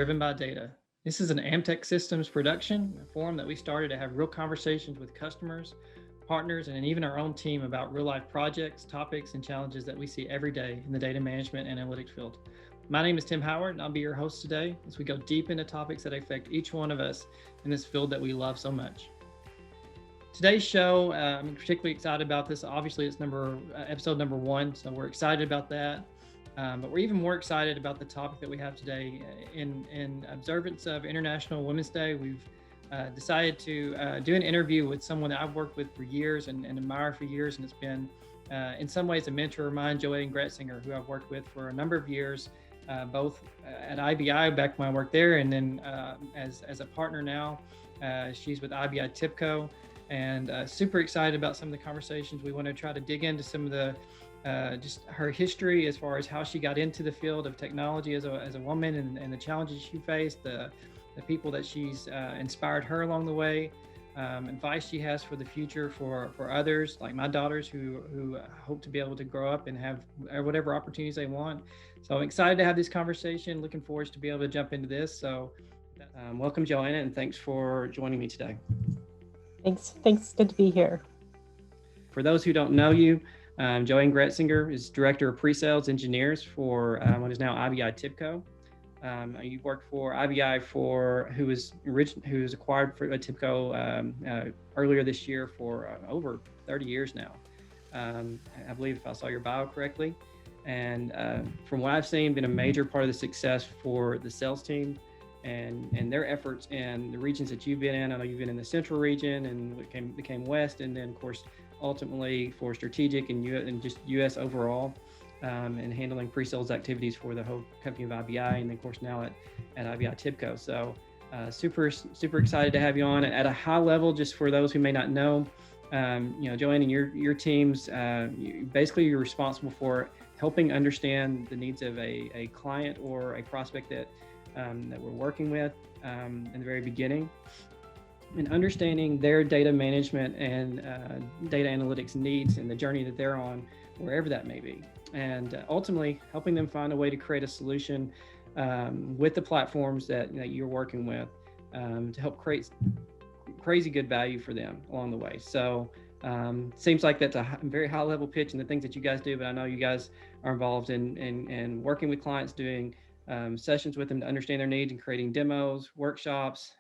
Driven by Data. This is an Amtech Systems production, a forum that we started to have real conversations with customers, partners, and even our own team about real life projects, topics, and challenges that we see every day in the data management and analytics field. My name is Tim Howard, and I'll be your host today as we go deep into topics that affect each one of us in this field that we love so much. Today's show, I'm particularly excited about this. Obviously, it's episode number 1, so we're excited about that. But we're even more excited about the topic that we have today. In observance of International Women's Day, we've decided to do an interview with someone that I've worked with for years and admire for years, and it's been in some ways a mentor of mine, Joanne Gretzinger, who I've worked with for a number of years, both at IBI back when I worked there, and then as a partner now. She's with IBI TIBCO, and super excited about some of the conversations. We want to try to dig into some of the just her history as far as how she got into the field of technology as a woman, and the challenges she faced, the people that she's inspired her along the way, advice she has for the future for others like my daughters who hope to be able to grow up and have whatever opportunities they want. So I'm excited to have this conversation, looking forward to be able to jump into this. So welcome, Joanna, and thanks for joining me today. Thanks. Good to be here. For those who don't know you, Joanne Gretzinger is Director of Pre-Sales Engineers for what is now IBI TIBCO. You worked for IBI who was acquired for TIBCO earlier this year for over 30 years now. I believe if I saw your bio correctly. And from what I've seen, been a major part of the success for the sales team and their efforts in the regions that you've been in. I know you've been in the central region and became West, and then of course ultimately for strategic and just US overall, and handling pre-sales activities for the whole company of IBI, and then of course now at IBI TIBCO. So super excited to have you on. At a high level, just for those who may not know, Joanne and your teams, you're responsible for helping understand the needs of a client or a prospect that we're working with in the very beginning, and understanding their data management and data analytics needs and the journey that they're on, wherever that may be, and ultimately helping them find a way to create a solution with the platforms that you're working with to help create crazy good value for them along the way. So seems like that's a very high level pitch and the things that you guys do, but I know you guys are involved in working with clients, doing sessions with them to understand their needs, and creating demos, workshops,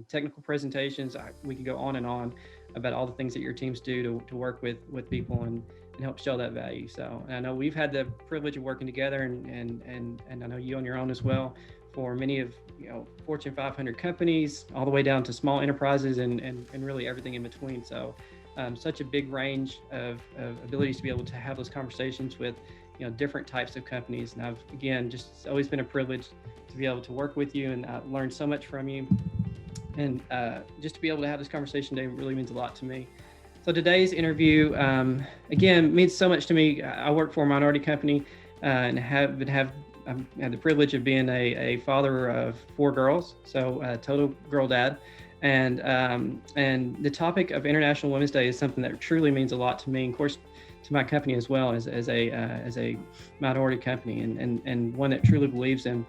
technical presentations. We could go on and on about all the things that your teams do to work with people and help show that value. So, and I know we've had the privilege of working together, and I know you on your own as well, for many of Fortune 500 companies, all the way down to small enterprises and really everything in between. So such a big range of abilities to be able to have those conversations with different types of companies. And I've, again, just always been a privilege to be able to work with you, and I learned so much from you. And just to be able to have this conversation today really means a lot to me. So today's interview, again, means so much to me. I work for a minority company and I've had the privilege of being a father of 4 girls, so total girl dad. And the topic of International Women's Day is something that truly means a lot to me, and of course to my company as well, as a minority company, and one that truly believes in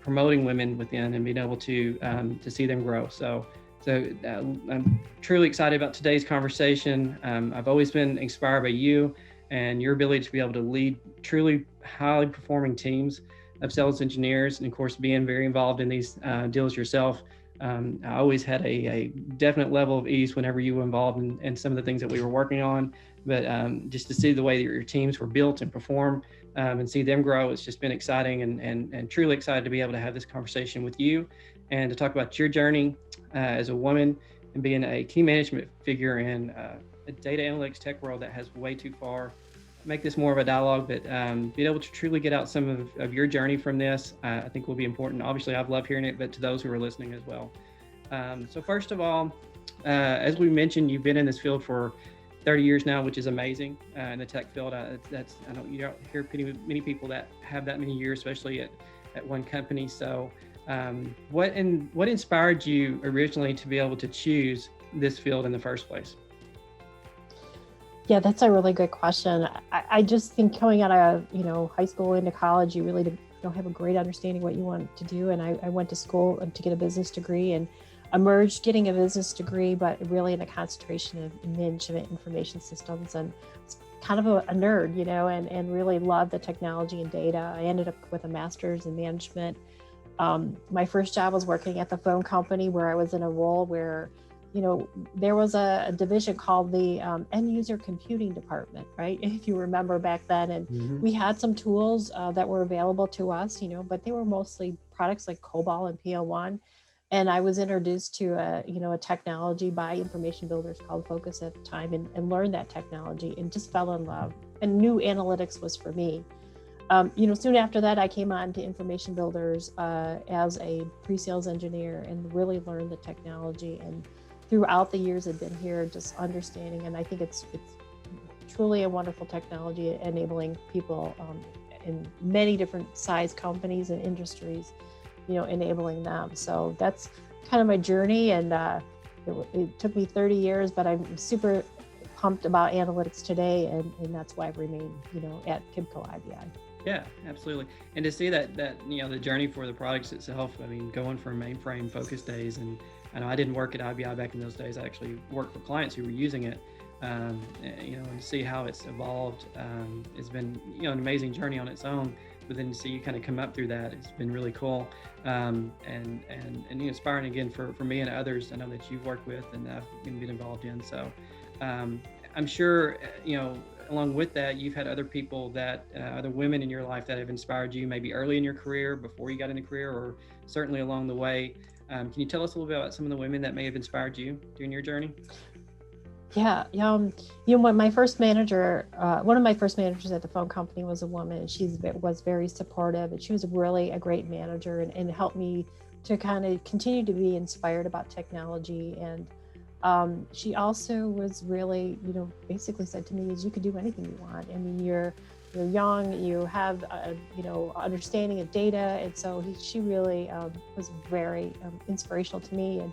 promoting women within and being able to see them grow. So I'm truly excited about today's conversation. I've always been inspired by you and your ability to be able to lead truly highly performing teams of sales engineers, and of course being very involved in these deals yourself. I always had a definite level of ease whenever you were involved in some of the things that we were working on, but just to see the way that your teams were built and perform and see them grow, it's just been exciting, and truly excited to be able to have this conversation with you and to talk about your journey as a woman and being a key management figure in a data analytics tech world that has way too far. Make this more of a dialogue, but being able to truly get out some of your journey from this, I think will be important. Obviously, I've loved hearing it, but to those who are listening as well. So first of all, as we mentioned, you've been in this field for 30 years now, which is amazing in the tech field. I don't hear many people that have that many years, especially at one company. So what inspired you originally to be able to choose this field in the first place? Yeah, that's a really good question. I just think coming out of high school into college, you really have a great understanding what you want to do. And I went to school to get a business degree and emerged getting a business degree, but really in a concentration in management information systems, and kind of a nerd, and really loved the technology and data. I ended up with a master's in management. My first job was working at the phone company, where I was in a role where, there was a division called the end user computing department, right? If you remember back then, and we had some tools that were available to us, but they were mostly products like COBOL and PL1. And I was introduced to a technology by information builders called Focus at the time, and learned that technology and just fell in love, and knew analytics was for me. Soon after that, I came on to information builders as a pre-sales engineer, and really learned the technology. And throughout the years I've been here, just understanding, and I think it's truly a wonderful technology, enabling people in many different size companies and industries, enabling them. So that's kind of my journey, and it took me 30 years, but I'm super pumped about analytics today, and that's why I've remained, at TIBCO IBI. Yeah, absolutely. And to see that the journey for the products itself, I mean, going from mainframe focus days, and I know I didn't work at IBI back in those days. I actually worked for clients who were using it, and to see how it's evolved, it's been, an amazing journey on its own. But then to see you kind of come up through that, it's been really cool, and inspiring again for me and others I know that you've worked with and I've been involved in. So I'm sure, along with that, you've had other people other women in your life that have inspired you, maybe early in your career, before you got into career, or certainly along the way. Can you tell us a little bit about some of the women that may have inspired you during your journey? Yeah. When my first manager, one of my first managers at the phone company was a woman, and she was very supportive, and she was really a great manager, and helped me to kind of continue to be inspired about technology. And she also was really, basically said to me, is you could do anything you want. I mean, you're young, you have, understanding of data. And so she really was very inspirational to me. And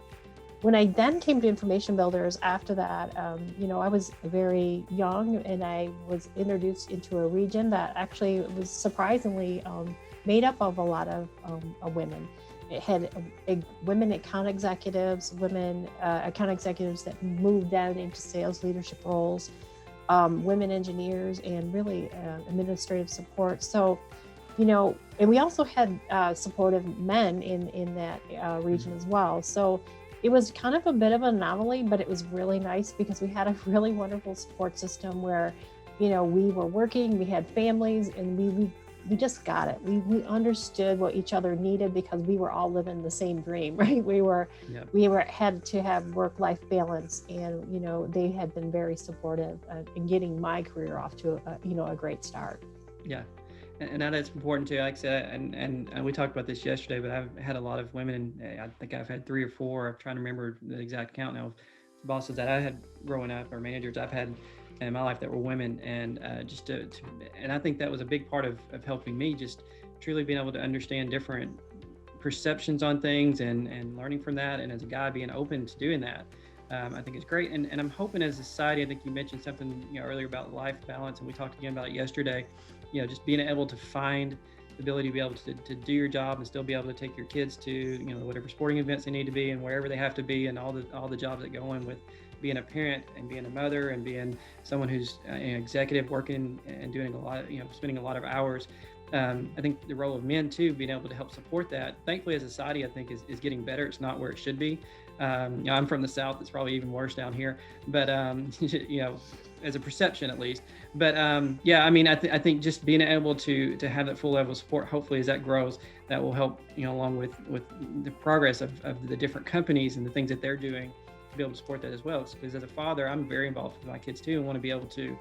when I then came to information builders after that, I was very young, and I was introduced into a region that actually was surprisingly made up of a lot of women. It had women account executives, that moved down into sales leadership roles, women engineers, and really administrative support. So, and we also had supportive men in that region as well. So it was kind of a bit of an anomaly, but it was really nice because we had a really wonderful support system where, we were working, we had families, and we just got it. We understood what each other needed because we were all living the same dream, right? We had to have work-life balance, and they had been very supportive in getting my career off to a great start. Yeah. And that is important too. Like I said, and we talked about this yesterday, but I've had a lot of women, and I think I've had 3 or 4. I'm trying to remember the exact count now, of bosses that I had growing up, or managers I've had in my life that were women. And and I think that was a big part of helping me, just truly being able to understand different perceptions on things, and learning from that. And as a guy, being open to doing that, I think it's great. And I'm hoping as a society, I think you mentioned something earlier about life balance, and we talked again about it yesterday, just being able to find the ability to be able to do your job and still be able to take your kids to, whatever sporting events they need to be and wherever they have to be, and all the jobs that go in with being a parent and being a mother and being someone who's an executive, working and doing a lot, spending a lot of hours. I think the role of men too, being able to help support that. Thankfully, as a society, I think is getting better. It's not where it should be. I'm from the South. It's probably even worse down here, but as a perception at least. But I think just being able to have that full level of support, hopefully as that grows, that will help, along with the progress of the different companies and the things that they're doing, to be able to support that as well. Because as a father, I'm very involved with my kids too, and want to be able to,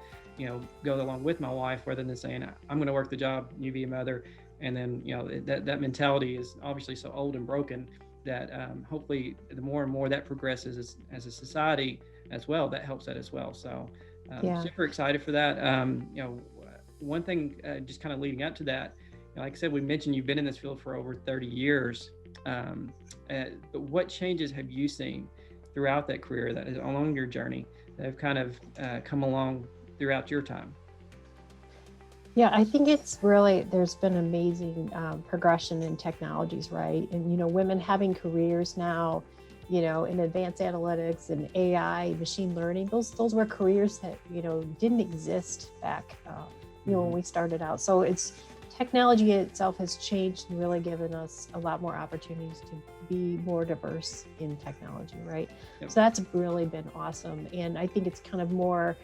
go along with my wife, rather than saying, I'm going to work the job, you be a mother. And then, that mentality is obviously so old and broken that hopefully the more and more that progresses as a society as well, that helps that as well. So super excited for that. One thing just kind of leading up to that, like I said, we mentioned you've been in this field for over 30 years. But what changes have you seen throughout that career, that is along your journey, that have kind of come along throughout your time? Yeah, I think it's really, there's been amazing progression in technologies, right? And, women having careers now, in advanced analytics and AI, machine learning, those were careers that, didn't exist back, when we started out. So technology itself has changed and really given us a lot more opportunities to be more diverse in technology, right? Yep. So that's really been awesome. And I think it's kind of more,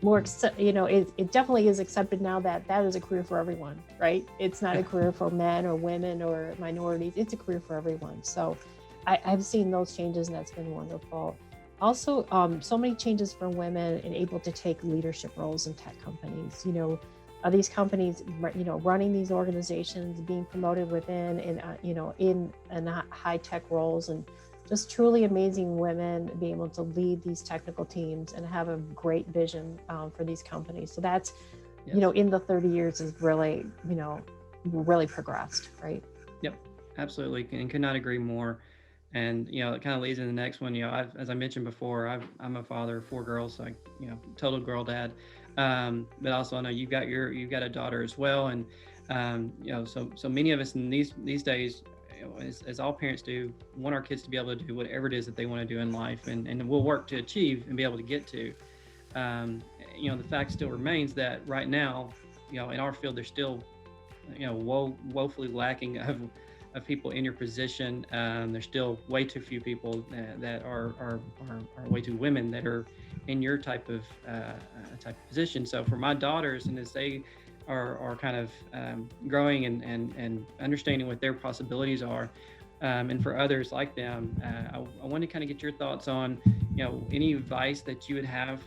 it definitely is accepted now that that is a career for everyone, right? It's not a career for men or women or minorities. It's a career for everyone. So I've seen those changes, and that's been wonderful. Also, so many changes for women and able to take leadership roles in tech companies. These companies, running these organizations, being promoted within, and in high tech roles, and just truly amazing women being able to lead these technical teams and have a great vision for these companies. So that's, Yes. In the 30 years has really, really progressed, right? Yep, absolutely, and could not agree more. And it kind of leads into the next one. As I mentioned before, I'm a father of 4 girls, so total girl dad. But also, I know you've got a daughter as well, and so many of us in these days, as all parents do, want our kids to be able to do whatever it is that they want to do in life, and we'll work to achieve and be able to get to. The fact still remains that right now, in our field, there's still woefully lacking of people in your position. There's still way too few people that are way too women that are in your type of position. So for my daughters, and as they are kind of growing and understanding what their possibilities are, and for others like them, I want to kind of get your thoughts on any advice that you would have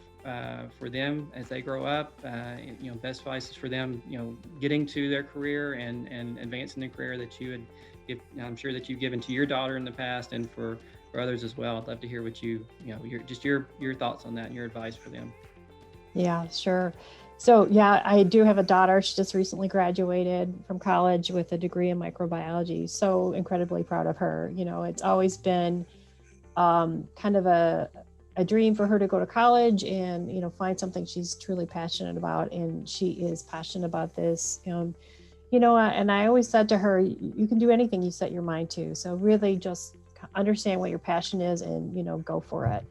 for them as they grow up, best advice for them, getting to their career and advancing their career that you would give. I'm sure that you've given to your daughter in the past, and for others as well. I'd love to hear what your thoughts on that and your advice for them. Yeah, sure. So yeah, I do have a daughter. She just recently graduated from college with a degree in microbiology. So incredibly proud of her. It's always been kind of a dream for her to go to college and find something she's truly passionate about, and she is passionate about this. And I always said to her, you can do anything you set your mind to. So really just understand what your passion is and go for it.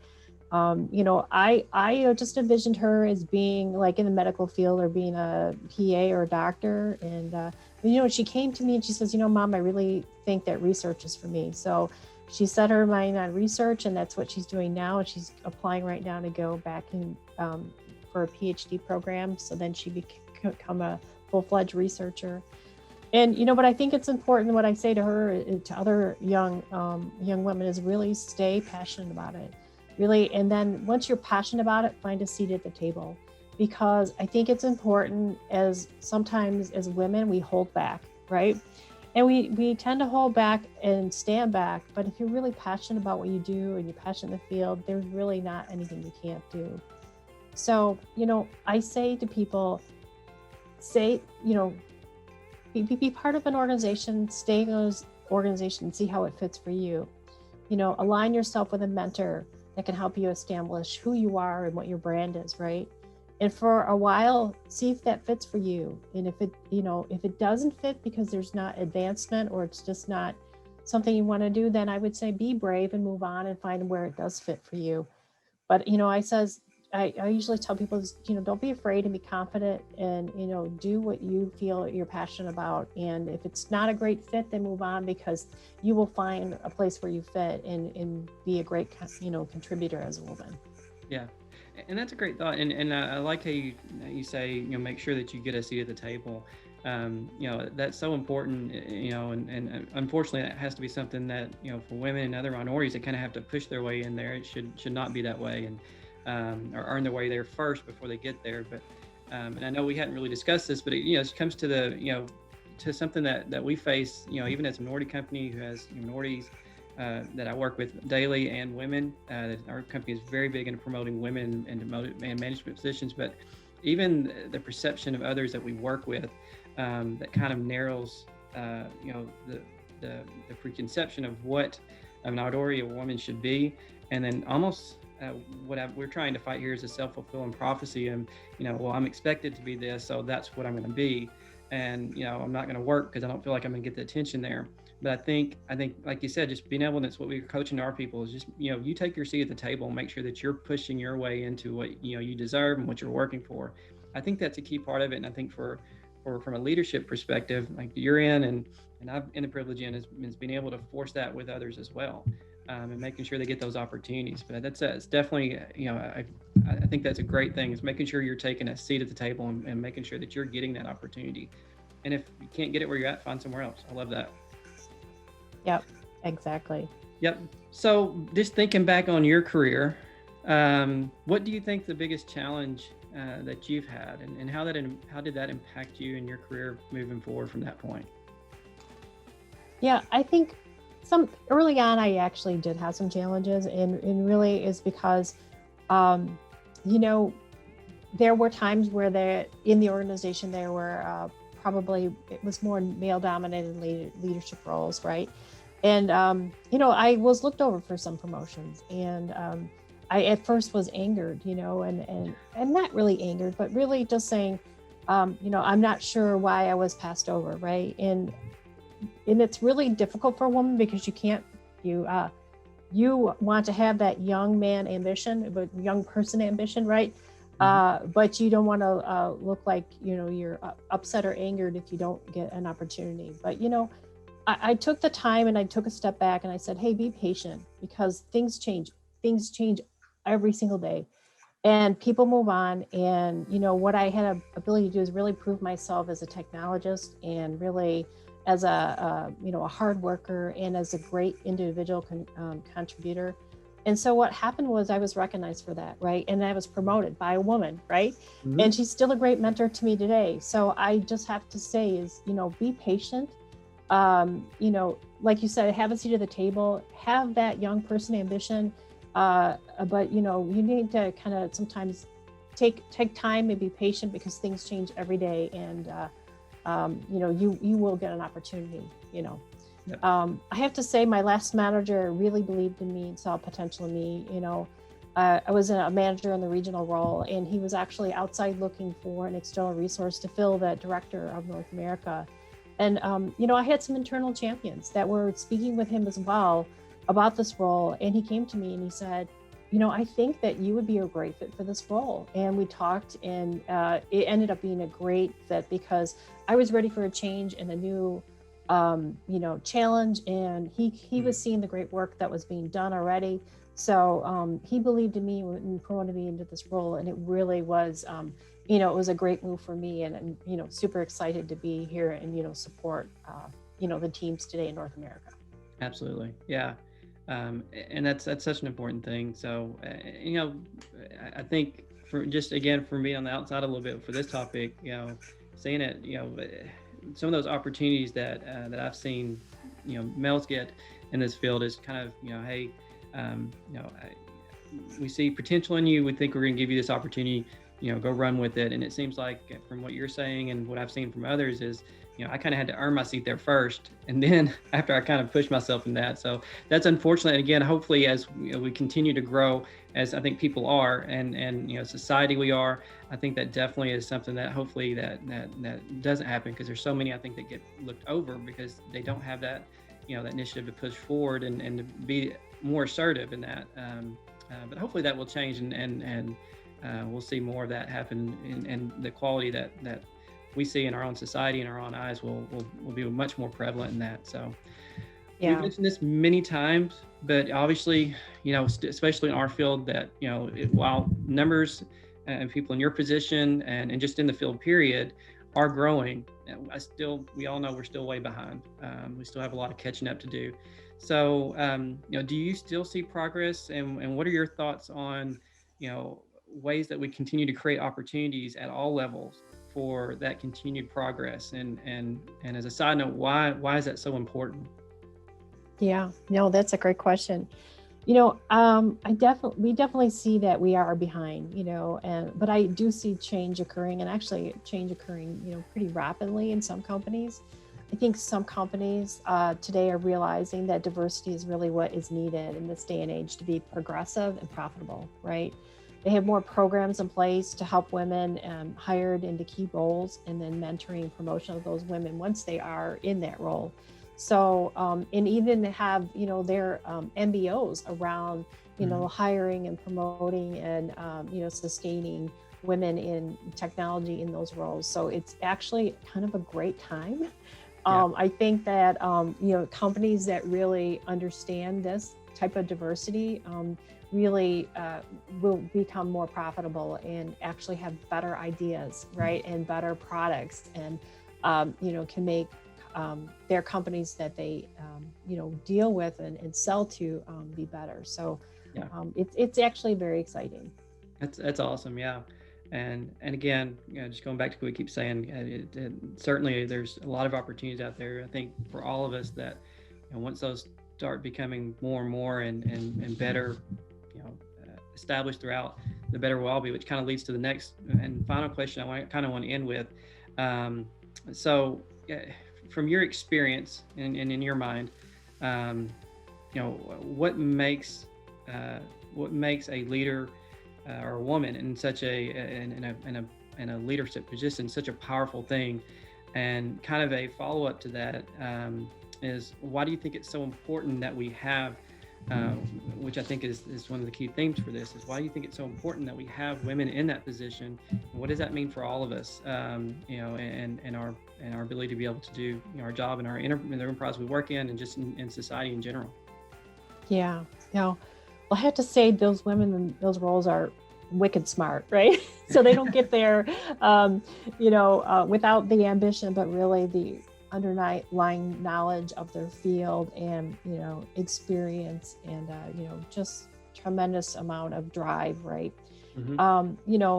I just envisioned her as being like in the medical field or being a PA or a doctor. And she came to me and she says, Mom, I really think that research is for me. So she set her mind on research, and that's what she's doing now. And she's applying right now to go back in for a PhD program. So then she become a full-fledged researcher. And but I think it's important. What I say to her, to other young women, is really stay passionate about it. Really, and then once you're passionate about it, find a seat at the table, because I think it's important. As sometimes as women, we hold back, right? And we tend to hold back and stand back. But if you're really passionate about what you do and you're passionate in the field, there's really not anything you can't do. So, I say to people, be part of an organization, stay in those organizations, see how it fits for you. Align yourself with a mentor that can help you establish who you are and what your brand is, right? And for a while, see if that fits for you. And if it doesn't fit because there's not advancement or it's just not something you want to do, then I would say be brave and move on and find where it does fit for you. But I usually tell people, don't be afraid and be confident, and do what you feel you're passionate about. And if it's not a great fit, then move on, because you will find a place where you fit and be a great contributor as a woman. Yeah, and that's a great thought. And I like how you say make sure that you get a seat at the table. That's so important. And unfortunately, that has to be something that for women and other minorities, they kind of have to push their way in there. It should not be that way, and or earn their way there first before they get there. But and I know we hadn't really discussed this, but it comes to to something that we face. Even as a minority company who has minorities that I work with daily, and women. Our company is very big into promoting women into management positions, but even the perception of others that we work with that kind of narrows the preconception of what a minority, a woman should be, and then almost we're trying to fight here is a self-fulfilling prophecy, and well, I'm expected to be this, so that's what I'm going to be, and I'm not going to work because I don't feel like I'm going to get the attention there. But I think, like you said, just being able, and that's what we're coaching our people, is just you take your seat at the table and make sure that you're pushing your way into what you deserve and what you're working for. I think that's a key part of it, and I think for from a leadership perspective, like you're in, and I've in the privilege in, is being able to force that with others as well, and making sure they get those opportunities. But that's it's definitely I think that's a great thing, is making sure you're taking a seat at the table, and making sure that you're getting that opportunity. And if you can't get it where you're at, find somewhere else. I love that. Yep, exactly. Yep. So just thinking back on your career, what do you think the biggest challenge that you've had, and how did that impact you in your career moving forward from that point? Yeah, I think early on, I actually did have some challenges, and really is because, there were times where in the organization there were probably, it was more male dominated leadership roles, right? And I was looked over for some promotions, and I at first was angered, and not really angered, but really just saying, I'm not sure why I was passed over, right? And it's really difficult for a woman, because you want to have that young man ambition, but young person ambition, right? But you don't want to look like you're upset or angered if you don't get an opportunity. But I took the time, and I took a step back, and I said, hey, be patient, because things change every single day, and people move on. And what I had an ability to do is really prove myself as a technologist, and really as a hard worker, and as a great individual contributor. And so what happened was, I was recognized for that, right? And I was promoted by a woman, right? Mm-hmm. And she's still a great mentor to me today. So I just have to say is, be patient. Like you said, have a seat at the table, have that young person ambition. But you need to kind of sometimes take time and be patient, because things change every day. And you will get an opportunity. Yep. I have to say, my last manager really believed in me and saw potential in me. I was a manager in the regional role, and he was actually outside looking for an external resource to fill the director of North America. And, I had some internal champions that were speaking with him as well about this role. And he came to me and he said, I think that you would be a great fit for this role. And we talked, and it ended up being a great fit, because I was ready for a change and a new challenge. And he was seeing the great work that was being done already. So he believed in me and promoted me into this role. And it really was, it was a great move for me, and super excited to be here and, support, the teams today in North America. Absolutely. Yeah. And that's such an important thing. So, I think for me on the outside a little bit for this topic, seeing it, some of those opportunities that I've seen, males get in this field is kind of, hey, we see potential in you. We think we're going to give you this opportunity, go run with it. And it seems like from what you're saying and what I've seen from others is, I kind of had to earn my seat there first. And then after I kind of pushed myself in that. So that's unfortunate. And again, hopefully as we continue to grow, as I think people are, and society we are, I think that definitely is something that hopefully that doesn't happen, because there's so many, I think, that get looked over because they don't have that, that initiative to push forward and to be more assertive in that. But hopefully that will change, and we'll see more of that happen, and the quality that we see in our own society and our own eyes will be much more prevalent in that. So we've mentioned this many times, but obviously, especially in our field, that, while numbers and people in your position and just in the field period are growing, we all know we're still way behind. We still have a lot of catching up to do. So, do you still see progress, and what are your thoughts on, ways that we continue to create opportunities at all levels for that continued progress? And as a side note, why is that so important? Yeah, no, that's a great question. We definitely see that we are behind, but I do see change occurring, and actually change occurring, pretty rapidly in some companies. I think some companies today are realizing that diversity is really what is needed in this day and age to be progressive and profitable, right? They have more programs in place to help women hired into key roles, and then mentoring and promotion of those women once they are in that role. So, and even have, their MBOs around, hiring and promoting and, sustaining women in technology in those roles. So it's actually kind of a great time. I think that, companies that really understand this type of diversity really will become more profitable and actually have better ideas, right? And better products, and, can make their companies that they, deal with and sell to be better. So it's actually very exciting. That's awesome. Yeah. And again, just going back to what we keep saying, certainly there's a lot of opportunities out there. I think for all of us that, once those start becoming more and more and better, established throughout, the better we'll all be. Which kind of leads to the next and final question I want to end with. So, from your experience and in your mind, what makes a leader or a woman in such in a leadership position such a powerful thing? And kind of a follow-up to that is, why do you think it's so important that we have, which I think is one of the key themes for this, is why do you think it's so important that we have women in that position? And what does that mean for all of us, and our ability to be able to do our job in the enterprise we work in, and just in society in general? Yeah. Well, I have to say those women in those roles are wicked smart, right? So they don't get there, without the ambition, but really the underlying knowledge of their field and, experience and, just tremendous amount of drive, right? Mm-hmm.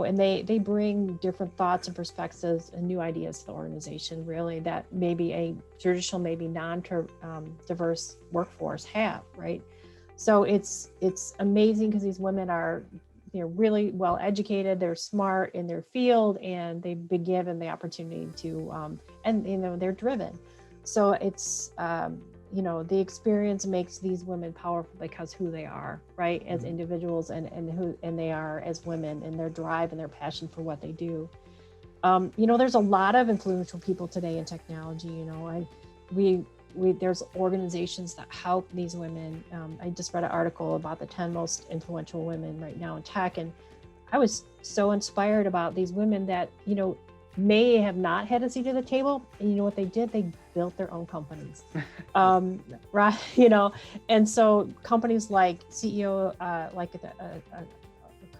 And they bring different thoughts and perspectives and new ideas to the organization, really, that maybe a traditional, maybe non-diverse workforce have, right? So it's amazing because these women are, really well educated, they're smart in their field, and they've been given the opportunity to, and they're driven. So it's, the experience makes these women powerful because who they are, right, as individuals, and who they are as women, and their drive and their passion for what they do. There's a lot of influential people today in technology. There's organizations that help these women. I just read an article about the 10 most influential women right now in tech, and I was so inspired about these women that, may have not had a seat at the table. And you know what they did? They built their own companies. Right. And so companies like CEO, like the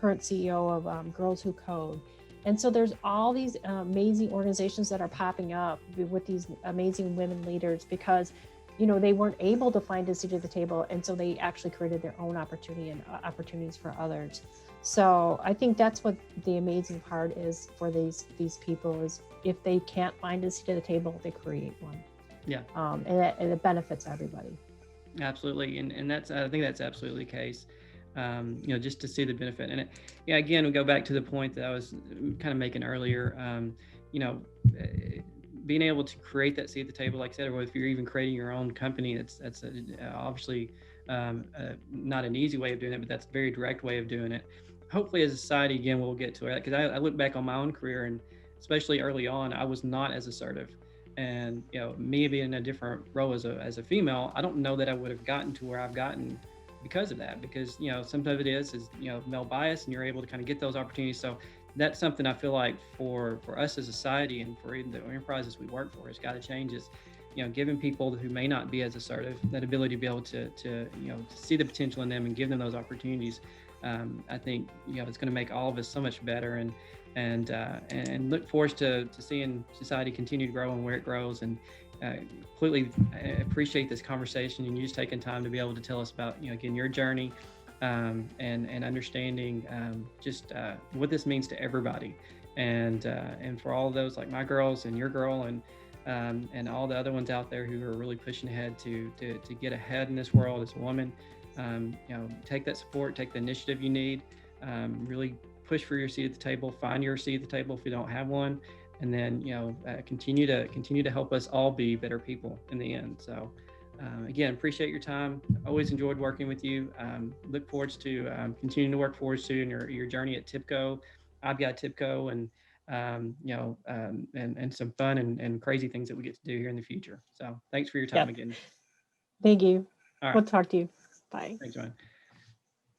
current CEO of Girls Who Code. And so there's all these amazing organizations that are popping up with these amazing women leaders because, they weren't able to find a seat at the table. And so they actually created their own opportunity and opportunities for others. So I think that's what the amazing part is for these people, is if they can't find a seat at the table, they create one. Yeah. And it benefits everybody. Absolutely. And I think that's absolutely the case. Just to see the benefit in it. Yeah, again, we go back to the point that I was kind of making earlier. Being able to create that seat at the table, like I said, or if you're even creating your own company, that's obviously not an easy way of doing it, but that's a very direct way of doing it. Hopefully, as a society, again, we'll get to it, because I look back on my own career, and especially early on, I was not as assertive. And me being in a different role as a female, I don't know that I would have gotten to where I've gotten because of that, because some of it is male bias, and you're able to kind of get those opportunities. So that's something I feel like for us as a society, and for even the enterprises we work for, has got to change, is giving people who may not be as assertive that ability to be able to see the potential in them and give them those opportunities. I think it's going to make all of us so much better, and look forward to seeing society continue to grow and where it grows. And completely appreciate this conversation, and you just taking time to be able to tell us about again your journey, and understanding just what this means to everybody, and for all of those like my girls and your girl, and all the other ones out there who are really pushing ahead to get ahead in this world as a woman. Take that support, take the initiative you need, really push for your seat at the table, find your seat at the table if you don't have one, and then continue to help us all be better people in the end. So again, appreciate your time. Always enjoyed working with you. Look forward to continuing to work forward to in your journey at TIBCO, IBI TIBCO, and and some fun and crazy things that we get to do here in the future. So thanks for your time Yep. again. Thank you. All right. We'll talk to you. Bye. Thanks, Joanne.